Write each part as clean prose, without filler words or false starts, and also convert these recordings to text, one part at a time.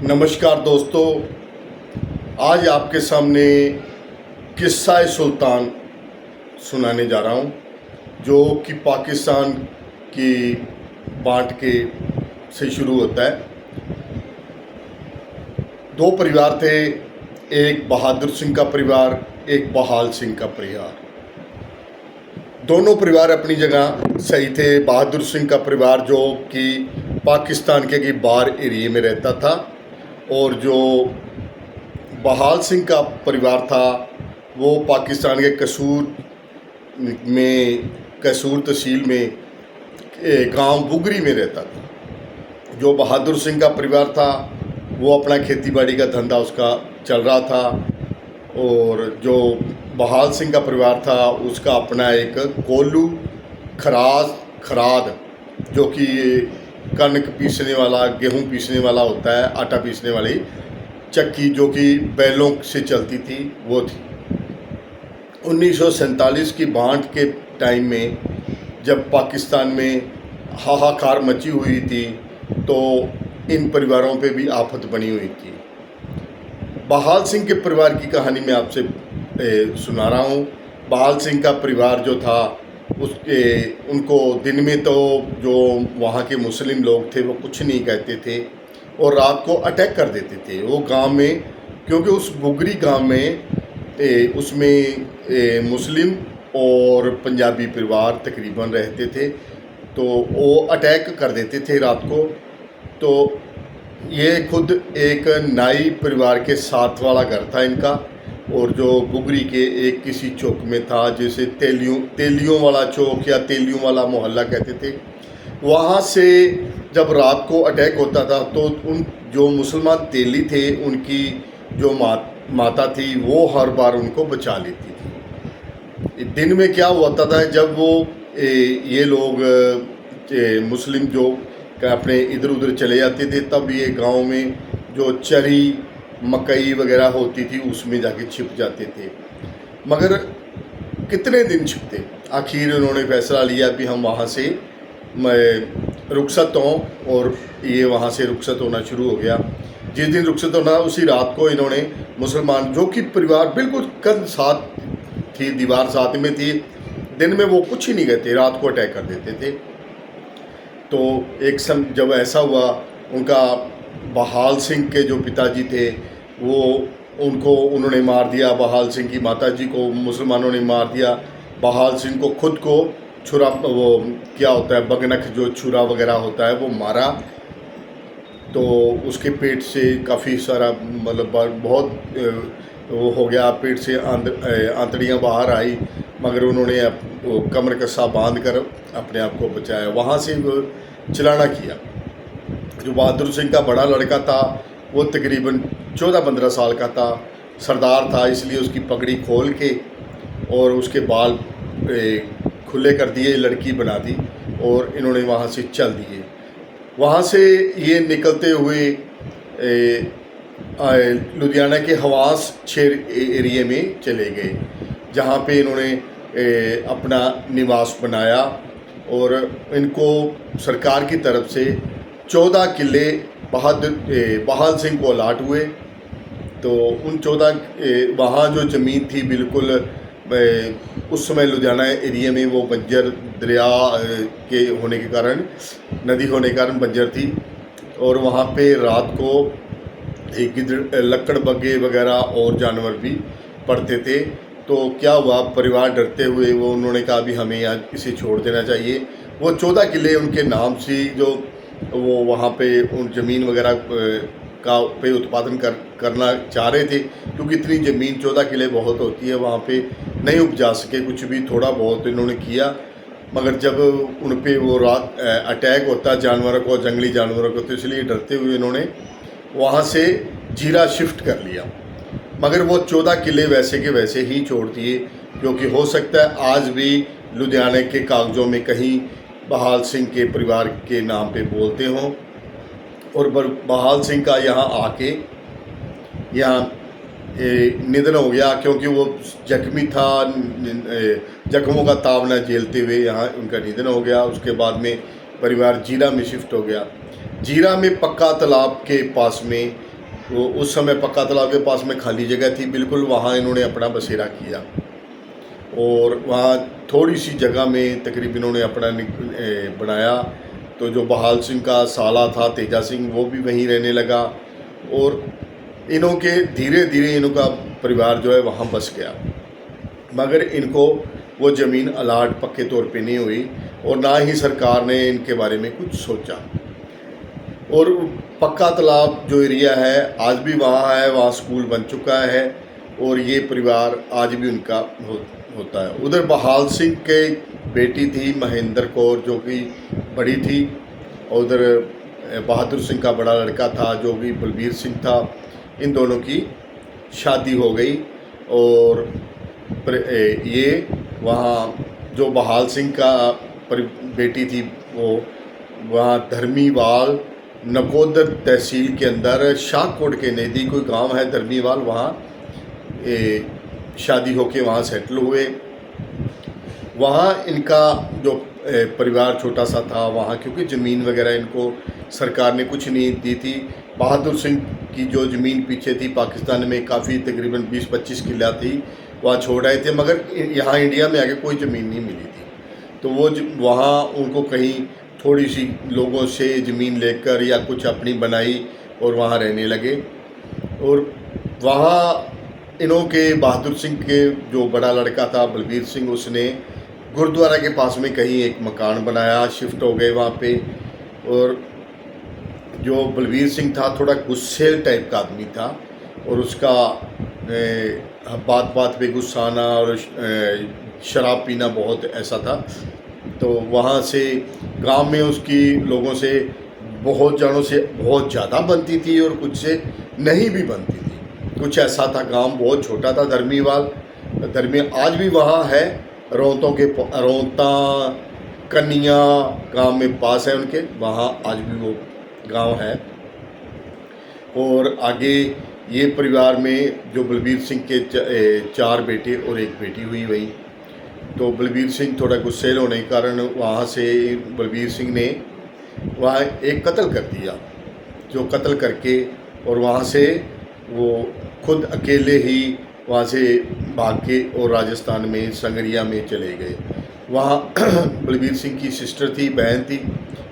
नमस्कार दोस्तों, आज आपके सामने किस्सा सुल्तान सुनाने जा रहा हूँ, जो कि पाकिस्तान की बांट के से शुरू होता है। दो परिवार थे, एक बहादुर सिंह का परिवार, एक बहाल सिंह का परिवार। दोनों परिवार अपनी जगह सही थे। बहादुर सिंह का परिवार जो कि पाकिस्तान के बार एरिए में रहता था, और जो बहाल सिंह का परिवार था वो पाकिस्तान के कसूर तहसील में गांव बुगरी में रहता था। जो बहादुर सिंह का परिवार था वो अपना खेती बाड़ी का धंधा उसका चल रहा था, और जो बहाल सिंह का परिवार था उसका अपना एक कोल्लू खराद जो कि कनक पीसने वाला, गेहूं पीसने वाला होता है, आटा पीसने वाली चक्की जो कि बैलों से चलती थी, वो थी। 1947 की बांट के टाइम में जब पाकिस्तान में हाहाकार मची हुई थी तो इन परिवारों पे भी आफत बनी हुई थी। बहाल सिंह के परिवार की कहानी मैं आपसे सुना रहा हूँ। बहाल सिंह का परिवार जो था उनको दिन में तो जो वहाँ के मुस्लिम लोग थे वो कुछ नहीं कहते थे, और रात को अटैक कर देते थे वो गांव में, क्योंकि उस बुगरी गांव में उसमें मुस्लिम और पंजाबी परिवार तकरीबन रहते थे, तो वो अटैक कर देते थे रात को। तो ये खुद एक नाई परिवार के साथ वाला घर था इनका, और जो बुगरी के एक किसी चौक में था, जैसे तेलियों वाला चौक या तेलियों वाला मोहल्ला कहते थे। वहाँ से जब रात को अटैक होता था तो उन जो मुसलमान तेली थे उनकी जो माता थी वो हर बार उनको बचा लेती थी। दिन में क्या होता था, जब वो ये लोग मुस्लिम जो अपने इधर उधर चले जाते थे, तब ये गांव में जो चरी मकई वगैरह होती थी उसमें जाके छिप जाते थे। मगर कितने दिन छिपते, आखिर उन्होंने फैसला लिया कि हम वहाँ से रुखसत हों, और ये वहाँ से रुखसत होना शुरू हो गया। जिस दिन रुखसत होना उसी रात को इन्होंने मुसलमान, जो कि परिवार बिल्कुल कंध साथ थी, दीवार साथ में थी, दिन में वो कुछ ही नहीं कहते, रात को अटैक कर देते थे। तो एक जब ऐसा हुआ, उनका बहाल सिंह के जो पिताजी थे वो उन्होंने मार दिया। बहाल सिंह की माताजी को मुसलमानों ने मार दिया। बहाल सिंह को खुद को छुरा, वो क्या होता है बगनख, जो छुरा वगैरह होता है, वो मारा। तो उसके पेट से काफ़ी सारा मतलब बहुत वो हो गया, पेट से आंतड़ियाँ बाहर आई, मगर उन्होंने वो कमर कस्सा बांध कर अपने आप को बचाया। वहाँ से वो चलाना किया। जो बहादुर सिंह का बड़ा लड़का था वो तकरीबन 14-15 साल का था, सरदार था, इसलिए उसकी पगड़ी खोल के और उसके बाल खुले कर दिए, लड़की बना दी, और इन्होंने वहाँ से चल दिए। वहाँ से ये निकलते हुए लुधियाना के हवास शेर एरिए में चले गए, जहाँ पे इन्होंने अपना निवास बनाया, और इनको सरकार की तरफ से 14 किले बहाल सिंह को अलाट हुए। तो उन 14 वहाँ जो ज़मीन थी बिल्कुल उस समय लुधियाना एरिया में वो बंजर दरिया के होने के कारण, नदी होने के कारण बंजर थी, और वहाँ पे रात को एक गिद्ध, लक्कड़ बग्गे वगैरह और जानवर भी पड़ते थे। तो क्या हुआ, परिवार डरते हुए उन्होंने कहा भी हमें यहाँ इसे छोड़ देना चाहिए। वो 14 किले उनके नाम से जो वो वहाँ पे उन ज़मीन वगैरह का पे उत्पादन करना चाह रहे थे, क्योंकि इतनी ज़मीन 14 किले बहुत होती है, वहाँ पे नहीं उपजा सके कुछ भी, थोड़ा बहुत इन्होंने किया। मगर जब उन पे वो रात अटैक होता जानवरों को, जंगली जानवरों को, तो इसलिए डरते हुए इन्होंने वहाँ से जीरा शिफ्ट कर लिया। मगर वो 14 किले वैसे के वैसे ही छोड़ दिए, क्योंकि हो सकता है आज भी लुधियाना के कागज़ों में कहीं बहाल सिंह के परिवार के नाम पे बोलते हों। और बहाल सिंह का यहाँ आके यहाँ निधन हो गया, क्योंकि वो जख्मी था, जख्मों का ताव न झेलते हुए यहाँ उनका निधन हो गया। उसके बाद में परिवार जीरा में शिफ्ट हो गया। जीरा में पक्का तालाब के पास में वो उस समय पक्का तालाब के पास में खाली जगह थी बिल्कुल, वहाँ इन्होंने अपना बसेरा किया और वहाँ थोड़ी सी जगह में तकरीबन इन्होंने अपना बनाया। तो जो बहाल सिंह का साला था तेजा सिंह, वो भी वहीं रहने लगा और इन्हों के धीरे धीरे इनका परिवार जो है वहाँ बस गया, मगर इनको वो ज़मीन अलाट पक्के तौर पे नहीं हुई और ना ही सरकार ने इनके बारे में कुछ सोचा। और पक्का तालाब जो एरिया है आज भी वहाँ है, वहाँ स्कूल बन चुका है और ये परिवार आज भी उनका होता है। उधर बहाल सिंह के बेटी थी महेंद्र कौर जो कि बड़ी थी, और उधर बहादुर सिंह का बड़ा लड़का था जो कि बलबीर सिंह था। इन दोनों की शादी हो गई और ये वहाँ जो बहाल सिंह का बेटी थी वो वहाँ धर्मीवाल नकोदर तहसील के अंदर शाहकोट के नज़दीक कोई गांव है धर्मीवाल, वहाँ शादी होके वहाँ सेटल हुए। वहाँ इनका जो परिवार छोटा सा था वहाँ, क्योंकि ज़मीन वगैरह इनको सरकार ने कुछ नहीं दी थी। बहादुर सिंह की जो ज़मीन पीछे थी पाकिस्तान में काफ़ी तकरीबन 20-25 किला थी, वहाँ छोड़ आए थे, मगर यहाँ इंडिया में आके कोई ज़मीन नहीं मिली थी। तो वो वहाँ उनको कहीं थोड़ी सी लोगों से ज़मीन लेकर या कुछ अपनी बनाई और वहाँ रहने लगे। और वहाँ इन्हों के बहादुर सिंह के जो बड़ा लड़का था बलबीर सिंह, उसने गुरुद्वारा के पास में कहीं एक मकान बनाया, शिफ्ट हो गए वहाँ पे। और जो बलबीर सिंह था थोड़ा गुस्सेल टाइप का आदमी था और उसका बात बात पे गुस्सा आना और शराब पीना बहुत ऐसा था। तो वहाँ से गांव में उसकी लोगों से बहुत जनों से बहुत ज़्यादा बनती थी और कुछ से नहीं भी बनती थी, कुछ ऐसा था। गांव बहुत छोटा था धर्मीवाल। आज भी वहाँ है, रौंता कन्या गांव में पास है उनके, वहाँ आज भी वो गांव है। और आगे ये परिवार में जो बलबीर सिंह के 4 बेटे और 1 बेटी हुई वही। तो बलबीर सिंह थोड़ा गुस्सेल होने के कारण वहाँ से बलबीर सिंह ने वहाँ एक कत्ल कर दिया, जो कत्ल करके और वहाँ से वो खुद अकेले ही वहाँ से भाग के और राजस्थान में संगरिया में चले गए। वहाँ बलबीर सिंह की सिस्टर थी, बहन थी,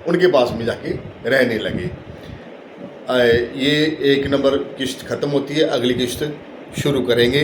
उनके पास में जाके रहने लगे। ये 1 नंबर किश्त ख़त्म होती है, अगली किश्त शुरू करेंगे।